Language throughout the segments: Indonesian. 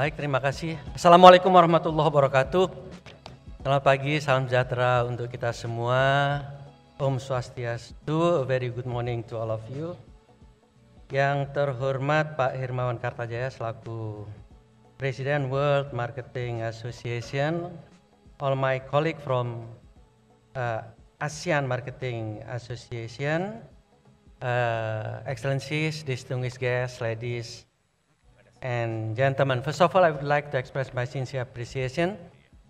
Baik, terima kasih. Assalamualaikum warahmatullahi wabarakatuh. Selamat pagi, salam sejahtera untuk kita semua. Om Swastiastu, a very good morning to all of you. Yang terhormat Pak Hermawan Kartajaya selaku Presiden World Marketing Association, all my colleague from ASEAN Marketing Association, Excellencies, distinguished guests, ladies and gentlemen. First of all, I would like to express my sincere appreciation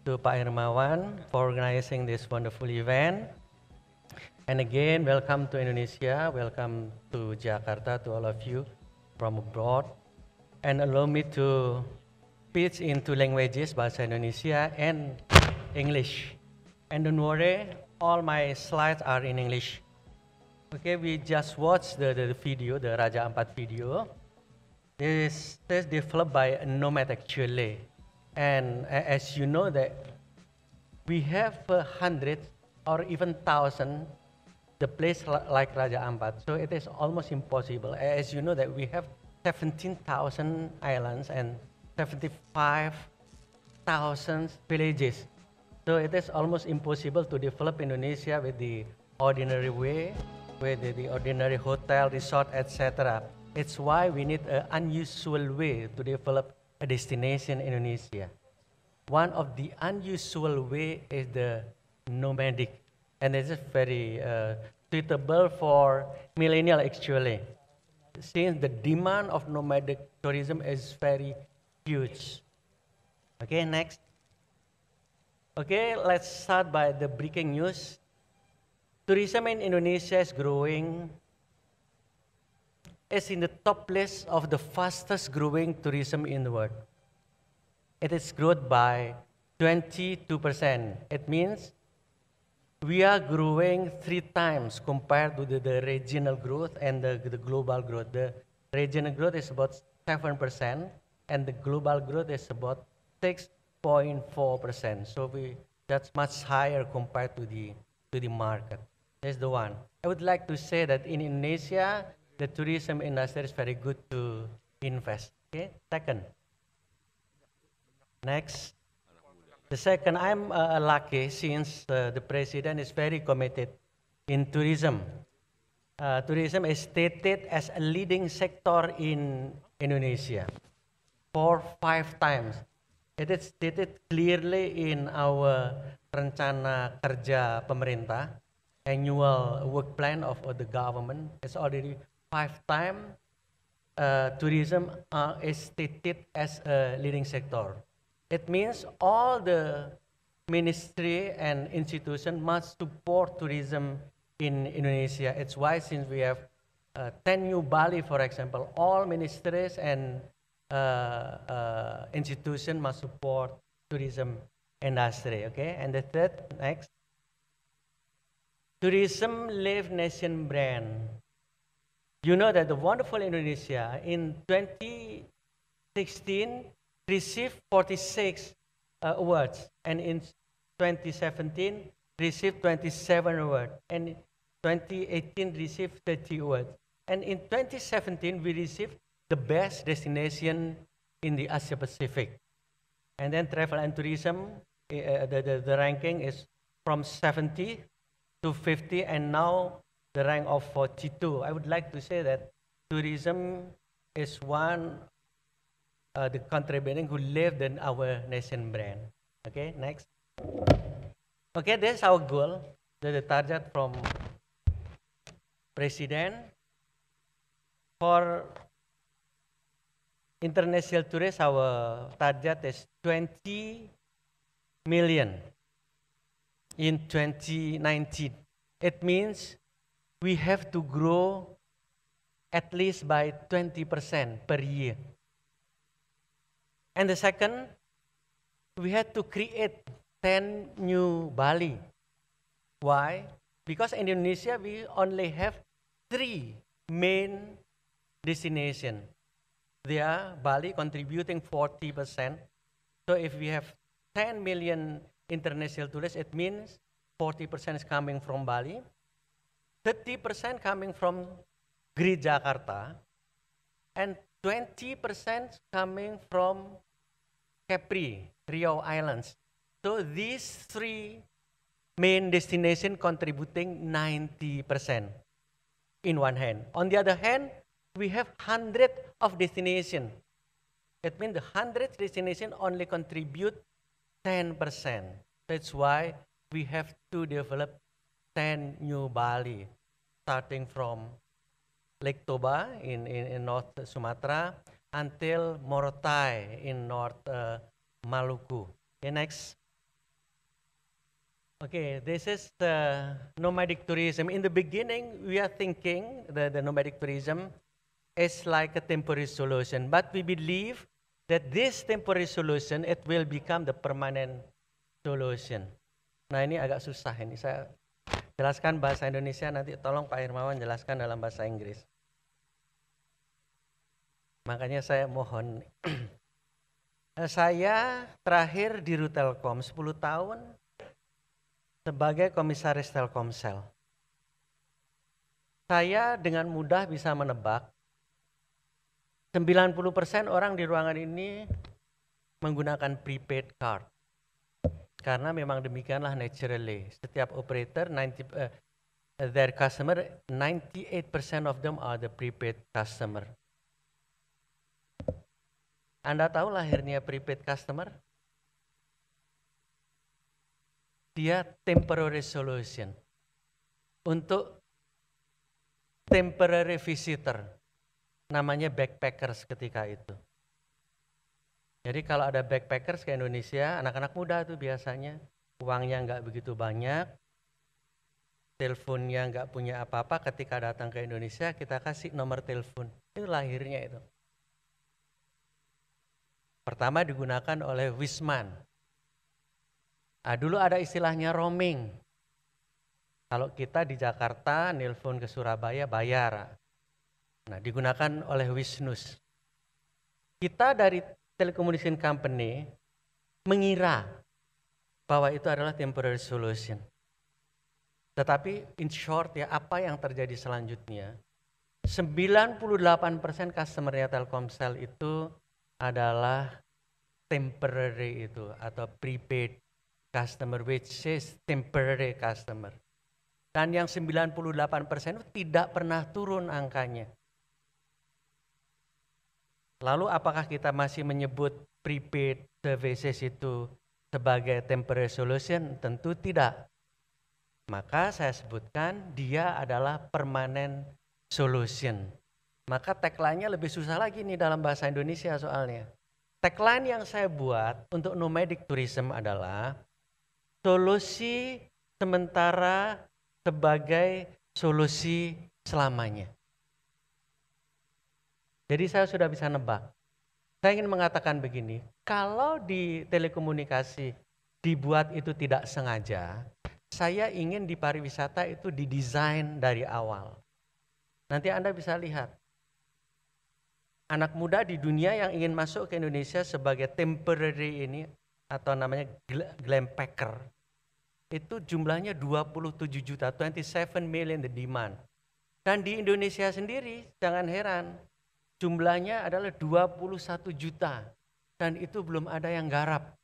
to Pak Hermawan for organizing this wonderful event. And again, welcome to Indonesia, welcome to Jakarta, to all of you from abroad. And allow me to pitch into languages, Bahasa Indonesia and English. And don't worry, all my slides are in English. Okay, we just watched the video, the Raja Ampat video. This is developed by Nomad actually, and as you know that we have 100 or even 1,000 the place like Raja Ampat, so it is almost impossible. As you know that we have 17,000 islands and 75,000 villages, so it is almost impossible to develop Indonesia with the ordinary way, with the ordinary hotel, resort, etc. It's why we need an unusual way to develop a destination in Indonesia. One of the unusual way is the nomadic, and it is very suitable for millennial actually, since the demand of nomadic tourism is very huge. Okay, next. Okay, let's start by the breaking news. Tourism in Indonesia is growing. Is in the top list of the fastest growing tourism in the world. It is growth by 22%. It means we are growing 3 times compared to the regional growth and the global growth. The regional growth is about 7% and the global growth is about 6.4%. So that's much higher compared to the market. That's the one. I would like to say that in Indonesia, the tourism industry is very good to invest. Okay, second. Next. The second, I'm lucky since the president is very committed in tourism. Tourism is stated as a leading sector in Indonesia 4-5 times. It is stated clearly in our rencana kerja pemerintah, annual work plan of the government. It's already 5 times tourism is stated as a leading sector. It means all the ministry and institution must support tourism in Indonesia. It's why since we have 10 new Bali, for example, all ministries and institution must support tourism industry. Okay, and the third, next. Tourism live nation brand. You know that the wonderful Indonesia in 2016 received 46 awards, and in 2017 received 27 awards, and in 2018 received 30 awards, and in 2017 we received the best destination in the Asia Pacific. And then travel and tourism, the ranking is from 70 to 50, and now the rank of 42. I would like to say that tourism is one the contributing who lived in our nation brand. Okay, next. Okay, this is our goal, the target from President. For international tourists, our target is 20 million in 2019. It means we have to grow at least by 20% per year. And the second, we had to create 10 new Bali. Why? Because in Indonesia, we only have 3 main destinations. They are Bali contributing 40%. So if we have 10 million international tourists, it means 40% is coming from Bali. 30% coming from Great Jakarta, and 20% coming from Capri, Riau Islands. So these three main destination contributing 90% in one hand. On the other hand, we have 100 of destination. That means the 100 destination only contribute 10%. That's why we have to develop 10 new Bali, starting from Lake Toba in North Sumatra until Morotai in North Maluku. Okay, next. Okay, this is the nomadic tourism. In the beginning, we are thinking the nomadic tourism is like a temporary solution, but we believe that this temporary solution, it will become the permanent solution. Nah, ini agak susah ini, saya jelaskan bahasa Indonesia, nanti tolong Pak Hermawan jelaskan dalam bahasa Inggris. Makanya saya mohon, saya terakhir di Rutelkom 10 tahun sebagai komisaris Telkomsel. Saya dengan mudah bisa menebak 90% orang di ruangan ini menggunakan prepaid card. Karena memang demikianlah naturally. Setiap operator, their customer, 98% of them are the prepaid customer. Anda tahu lahirnya prepaid customer? Dia temporary solution untuk temporary visitor, namanya backpackers ketika itu. Jadi kalau ada backpackers ke Indonesia, anak-anak muda tuh biasanya uangnya nggak begitu banyak, teleponnya nggak punya apa-apa, ketika datang ke Indonesia kita kasih nomor telepon. Itu lahirnya itu. Pertama digunakan oleh Wisman. Dulu ada istilahnya roaming. Kalau kita di Jakarta nelpon ke Surabaya bayar. Nah, digunakan oleh Wisnus. Kita dari telecommunication company mengira bahwa itu adalah temporary solution. Tetapi in short ya, apa yang terjadi selanjutnya? 98% customer-nya Telkomsel itu adalah temporary itu atau prepaid customer, which is temporary customer. Dan yang 98% itu tidak pernah turun angkanya. Lalu apakah kita masih menyebut prepaid services itu sebagai temporary solution? Tentu tidak. Maka saya sebutkan dia adalah permanent solution. Maka tagline-nya lebih susah lagi nih dalam bahasa Indonesia soalnya. Tagline yang saya buat untuk nomadic tourism adalah solusi sementara sebagai solusi selamanya. Jadi saya sudah bisa nebak. Saya ingin mengatakan begini, kalau di telekomunikasi dibuat itu tidak sengaja, saya ingin di pariwisata itu didesain dari awal. Nanti Anda bisa lihat, anak muda di dunia yang ingin masuk ke Indonesia sebagai temporary ini, atau namanya glam packer, itu jumlahnya 27 juta, 27 million the demand. Dan di Indonesia sendiri, jangan heran, jumlahnya adalah 21 juta. Dan itu belum ada yang garap.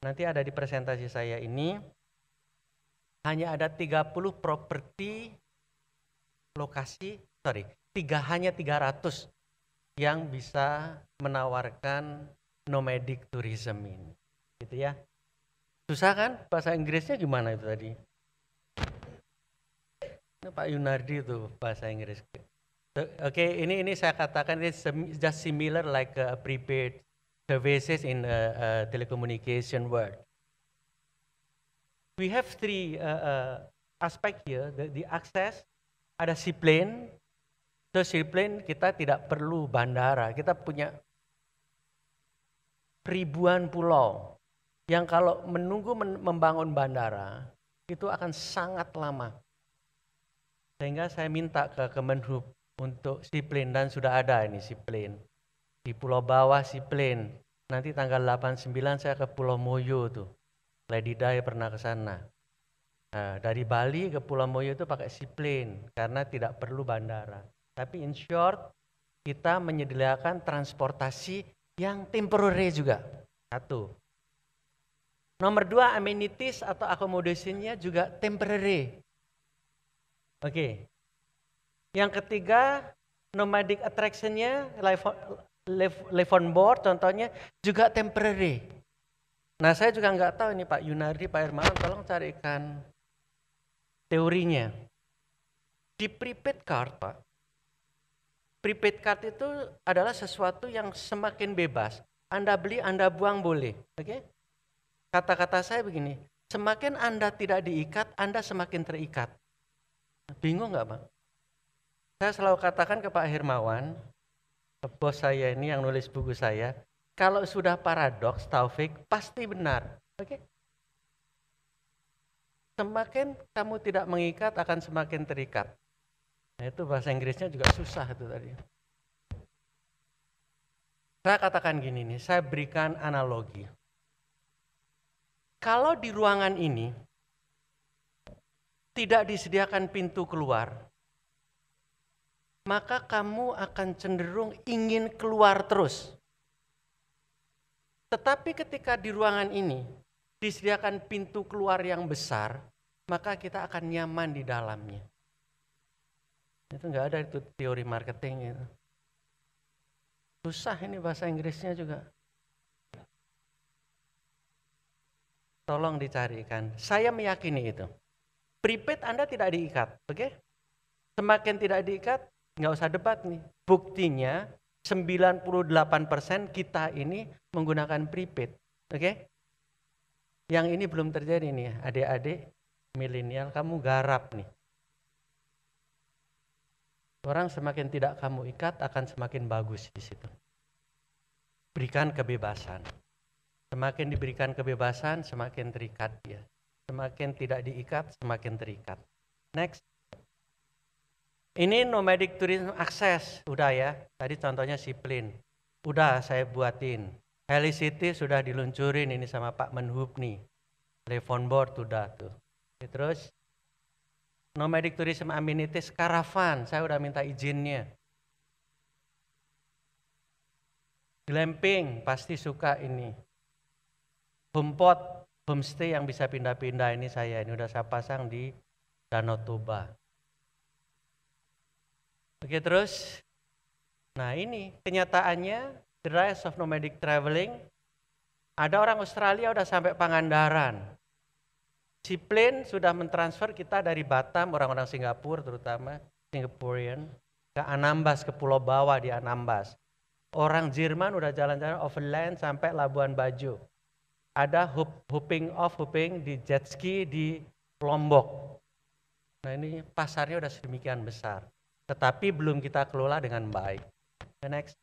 Nanti ada di presentasi saya ini, hanya ada 30 properti lokasi, hanya 300 yang bisa menawarkan nomadic tourism ini. Gitu ya. Susah kan? Bahasa Inggrisnya gimana itu tadi? Ini Pak Yunardi itu bahasa Inggris. Oke, ini saya katakan it's just similar like prepaid services in telecommunication world. We have three aspect here. The access, ada seaplane. So seaplane kita tidak perlu bandara. Kita punya ribuan pulau yang kalau menunggu membangun bandara itu akan sangat lama. Sehingga saya minta ke Kemenhub untuk seaplane dan sudah ada ini seaplane. Di Pulau Bawah seaplane. Nanti tanggal 8-9 saya ke Pulau Moyo tuh. Lady Di pernah ke sana. Nah, dari Bali ke Pulau Moyo itu pakai seaplane karena tidak perlu bandara. Tapi in short kita menyediakan transportasi yang temporary juga. Satu. Nomor 2, amenities atau accommodation-nya juga temporary. Oke. Yang ketiga, nomadic attraction-nya, live on board contohnya juga temporary. Nah, saya juga nggak tahu ini Pak Yunardi, Pak Hermawan, tolong carikan teorinya. Di prepaid card, Pak. Prepaid card itu adalah sesuatu yang semakin bebas. Anda beli, Anda buang boleh. Oke? Kata-kata saya begini, semakin Anda tidak diikat, Anda semakin terikat. Bingung nggak, Bang? Saya selalu katakan ke Pak Hermawan, bos saya ini yang nulis buku saya, kalau sudah paradoks, Taufik, pasti benar. Oke? Semakin kamu tidak mengikat, akan semakin terikat. Nah, itu bahasa Inggrisnya juga susah itu tadi. Saya katakan gini nih, saya berikan analogi. Kalau di ruangan ini tidak disediakan pintu keluar, maka kamu akan cenderung ingin keluar terus. Tetapi ketika di ruangan ini disediakan pintu keluar yang besar, maka kita akan nyaman di dalamnya. Itu enggak ada itu teori marketing itu. Susah ini bahasa Inggrisnya juga. Tolong dicarikan. Saya meyakini itu. Prepaid Anda tidak diikat, oke? Semakin tidak diikat, nggak usah debat nih. Buktinya 98% kita ini menggunakan prepaid, oke? Yang ini belum terjadi nih, adik-adik milenial, kamu garap nih. Orang semakin tidak kamu ikat akan semakin bagus di situ. Berikan kebebasan. Semakin diberikan kebebasan, semakin terikat dia. Semakin tidak diikat, semakin terikat. Next. Ini nomadic tourism access, udah ya. Tadi contohnya Seaplane. Udah saya buatin. Helicity sudah diluncurin ini sama Pak Menhub nih. Live on board udah tuh. Terus nomadic tourism amenities caravan, saya udah minta izinnya. Glamping pasti suka ini. HomePod, homestay yang bisa pindah-pindah ini udah saya pasang di Danau Toba. Oke terus, nah ini kenyataannya the rise of nomadic traveling. Ada orang Australia udah sampai Pangandaran. Seaplane sudah mentransfer kita dari Batam, orang-orang Singapura terutama, Singaporean, ke Anambas, ke Pulau Bawah di Anambas. Orang Jerman udah jalan-jalan overland sampai Labuan Bajo. Ada hopping di jet ski di Lombok. Nah ini pasarnya udah sedemikian besar. Tetapi belum kita kelola dengan baik. Next.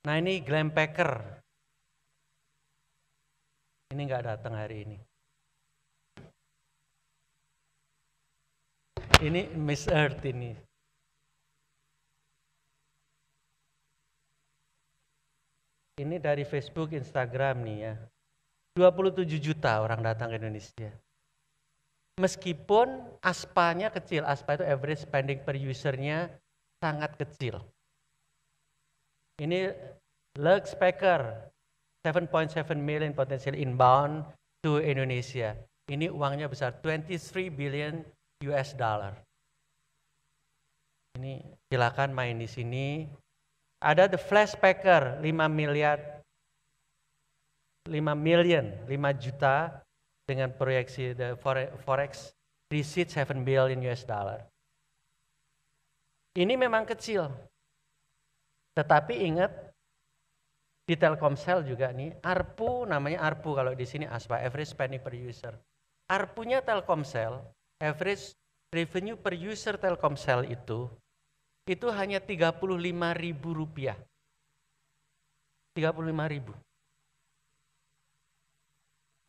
Nah ini Glenn Packer. Ini nggak datang hari ini. Ini Miss Earth ini. Ini dari Facebook, Instagram nih ya. 27 juta orang datang ke Indonesia. Meskipun aspanya kecil, aspa itu average spending per usernya sangat kecil. Ini Lux Packer, 7.7 million potential inbound to Indonesia. Ini uangnya besar, 23 billion US dollar. Ini silakan main di sini. Ada The Flash Packer 5 juta dengan proyeksi the forex receipt 7 billion US dollar. Ini memang kecil. Tetapi ingat di Telkomsel juga nih, ARPU namanya ARPU kalau di sini ASPA, average spending per user. ARPU-nya Telkomsel, average revenue per user Telkomsel itu hanya Rp35.000. 35.000.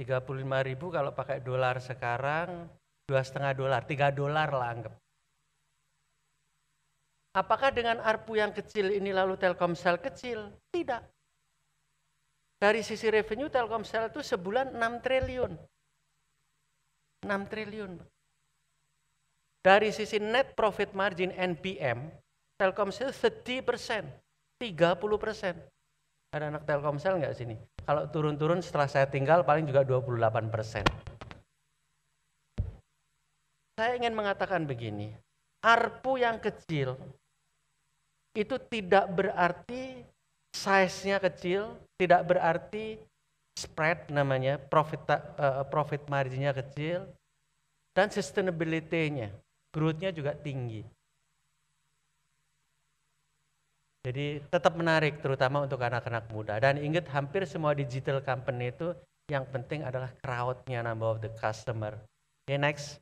35.000 kalau pakai dolar sekarang $2,5, $3 lah anggap. Apakah dengan ARPU yang kecil ini lalu Telkomsel kecil? Tidak. Dari sisi revenue Telkomsel itu sebulan 6 triliun. 6 triliun. Dari sisi net profit margin NPM, Telkomsel 30%, 30%. Ada anak Telkomsel nggak sini? Kalau turun-turun setelah saya tinggal paling juga 28%. Saya ingin mengatakan begini, ARPU yang kecil itu tidak berarti size-nya kecil, tidak berarti spread namanya, profit margin-nya kecil, dan sustainability-nya, growth-nya juga tinggi. Jadi tetap menarik terutama untuk anak-anak muda. Dan ingat hampir semua digital company itu yang penting adalah crowd-nya, number of the customer. Okay, next.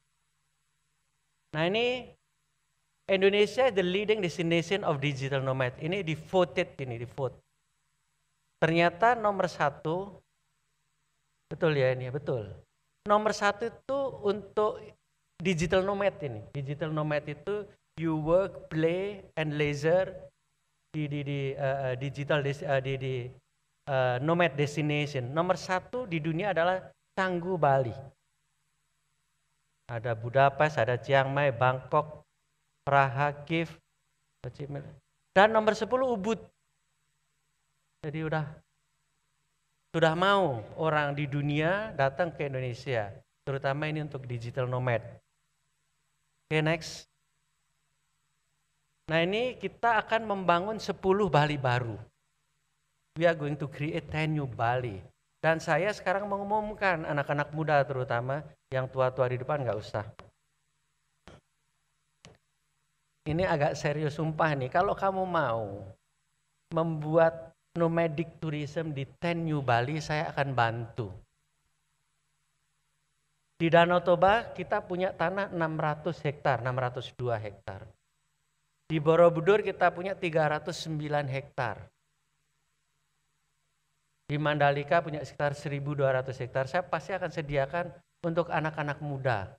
Nah ini Indonesia the leading destination of digital nomad. Ini di vote. Ternyata nomor 1, betul ya ini, betul. Nomor 1 itu untuk digital nomad ini. Digital nomad itu you work, play, and leisure di digital nomad destination. Nomor 1 di dunia adalah Canggu, Bali. Ada Budapest, ada Chiang Mai, Bangkok, Praha, Kiev, dan nomor 10 Ubud. Jadi sudah mau orang di dunia datang ke Indonesia, terutama ini untuk digital nomad. Oke, next. Nah ini kita akan membangun 10 Bali baru. We are going to create 10 new Bali. Dan saya sekarang mengumumkan anak-anak muda terutama, yang tua-tua di depan nggak usah. Ini agak serius sumpah nih, kalau kamu mau membuat nomadic tourism di 10 New Bali, saya akan bantu. Di Danau Toba kita punya tanah 600 hektar, 602 hektar. Di Borobudur kita punya 309 hektar. Di Mandalika punya sekitar 1.200 hektar. Saya pasti akan sediakan untuk anak-anak muda.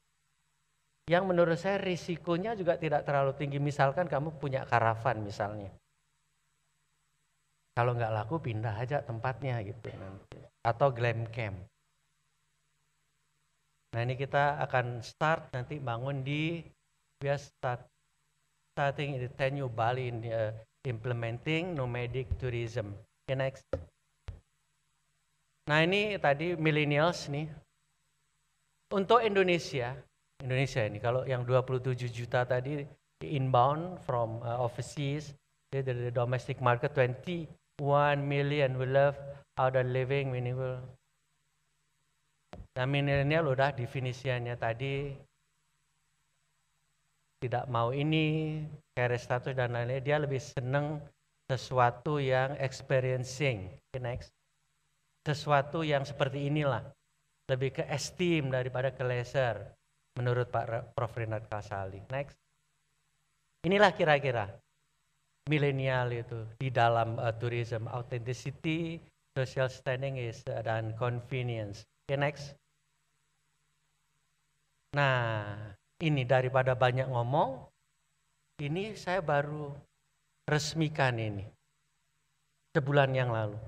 Yang menurut saya risikonya juga tidak terlalu tinggi. Misalkan kamu punya karavan misalnya. Kalau nggak laku pindah aja tempatnya gitu nanti. Atau glam camp. Nah ini kita akan start nanti bangun di starting in the 10 New Bali in implementing nomadic tourism. Okay, next. Nah ini tadi millennials nih. Untuk Indonesia ini kalau yang 27 juta tadi inbound from overseas, the domestic market 21 million will live out of living minimal. Nah milenial udah definisiannya tadi tidak mau ini, career status dan lain-lain, dia lebih seneng sesuatu yang experiencing. Okay, next. Sesuatu yang seperti inilah, lebih ke esteem daripada ke leisure. Menurut Pak Prof. Renat Kasali. Next. Inilah kira-kira milenial itu di dalam tourism, authenticity, social standing dan convenience. Okay, next. Nah, ini daripada banyak ngomong, ini saya baru resmikan ini. Sebulan yang lalu.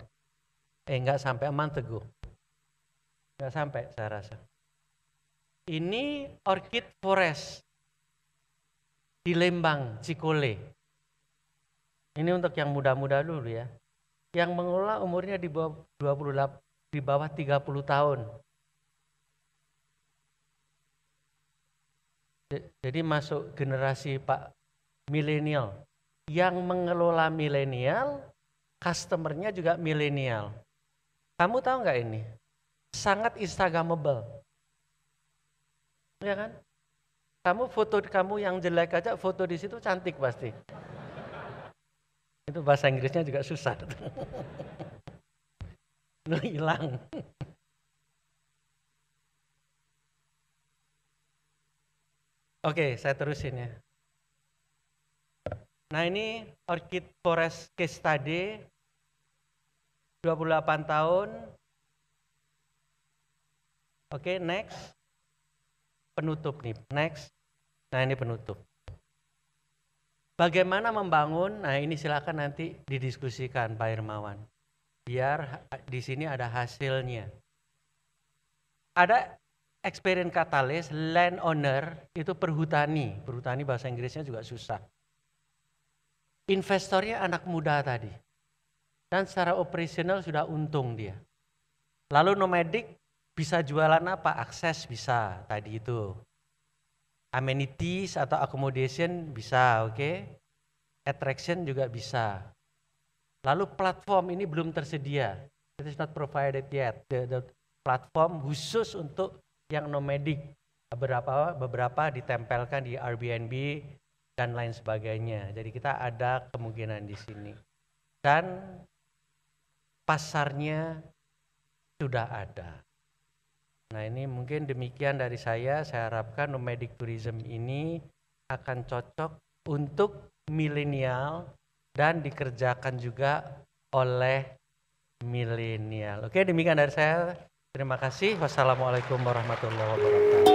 Enggak sampai a month ago. Enggak sampai saya rasa. Ini Orchid Forest di Lembang, Cikole. Ini untuk yang muda-muda dulu ya. Yang mengelola umurnya di bawah 30 tahun. Jadi masuk generasi Pak milenial. Yang mengelola milenial, customernya juga milenial. Kamu tahu nggak ini? Sangat instagramable. Ya kan? Foto kamu yang jelek aja, foto di situ cantik pasti. Itu bahasa Inggrisnya juga susah. Lu hilang. Oke, saya terusin ya. Nah ini Orchid Forest case study, 28 tahun. Oke, next. Penutup nih, next. Nah ini penutup. Bagaimana membangun? Nah ini silakan nanti didiskusikan Pak Hermawan. Biar di sini ada hasilnya. Ada experience catalyst, landowner itu perhutani. Perhutani bahasa Inggrisnya juga susah. Investornya anak muda tadi. dan secara operasional sudah untung dia. Lalu nomadic bisa jualan apa? Akses bisa tadi itu. Amenities atau accommodation bisa, oke? Attraction juga bisa. Lalu platform ini belum tersedia. It is not provided yet. The platform khusus untuk yang nomadic. Beberapa ditempelkan di Airbnb dan lain sebagainya. Jadi kita ada kemungkinan di sini. Dan pasarnya sudah ada. Nah ini mungkin demikian dari saya harapkan nomadic tourism ini akan cocok untuk milenial dan dikerjakan juga oleh milenial. Oke, demikian dari saya. Terima kasih. Wassalamualaikum warahmatullahi wabarakatuh.